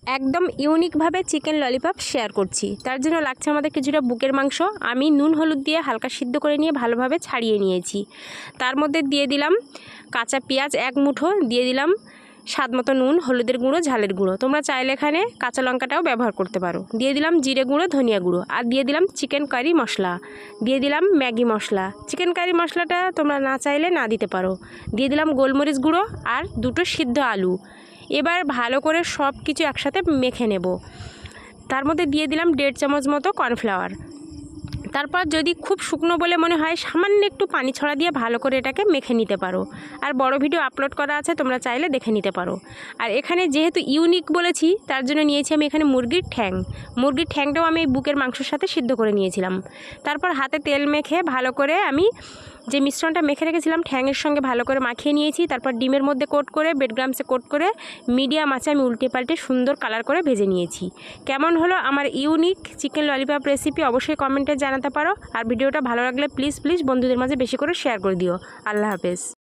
একদম ইউনিকভাবে chicken lollipop share করছি। তার জন্য লাগছে আমাদের কিছুটা বুকের মাংস। আমি নুন হলুদ দিয়ে হালকা সিদ্ধ করে নিয়ে ভালোভাবে ছাড়িয়ে নিয়েছি। তার মধ্যে দিয়ে দিলাম কাঁচা পেঁয়াজ 1 মুঠো, দিয়ে দিলাম স্বাদ মতো নুন, হলুদের গুঁড়ো, ঝালের গুঁড়ো, তোমরা চাইলে এখানে কাঁচা লঙ্কাটাও ব্যবহার করতে পারো। দিয়ে দিলাম জিরে গুঁড়ো, ধনিয়া গুঁড়ো, আর দিয়ে দিলাম চিকেন কারি মশলা, দিয়ে দিলাম ম্যাগি মশলা। চিকেন কারি মশলাটা তোমরা না চাইলে না দিতে পারো। দিয়ে দিলাম গোলমরিচ গুঁড়ো আর 2টো সিদ্ধ আলু। এবার ভালো করে সব কিছু একসাথে মেখে নেব। তার মধ্যে দিয়ে দিলাম 1.5 চামচ মতো কর্নফ্লাওয়ার। তারপর যদি খুব শুকনো বলে মনে হয় সামান্য একটু পানি ছড়া দিয়ে ভালো করে এটাকে মেখে নিতে পারো। আর বড় ভিডিও আপলোড করা আছে, তোমরা চাইলে দেখে নিতে পারো। আর এখানে যেহেতু ইউনিক বলেছি তার জন্য নিয়েছি আমি এখানে মুরগির ঠ্যাং। মুরগির ঠ্যাংটাও আমি এই বুকের মাংসের সাথে সিদ্ধ করে নিয়েছিলাম। তারপর হাতে তেল মেখে ভালো করে আমি যে মিশ্রণটা মেখে রেখেছিলাম ঠ্যাংয়ের সঙ্গে ভালো করে মাখিয়ে নিয়েছি। তারপর ডিমের মধ্যে কোট করে ব্রেড ক্রাম্বসে কোট করে মিডিয়াম আঁচে আমি উল্টে পাল্টে সুন্দর কালার করে ভেজে নিয়েছি। কেমন হলো আমার ইউনিক চিকেন ললিপপ রেসিপি অবশ্যই কমেন্টে জানাতে পারো। আর ভিডিওটা ভালো লাগলে প্লিজ বন্ধুদের মাঝে বেশি করে শেয়ার করে দিও। আল্লাহ হাফেজ।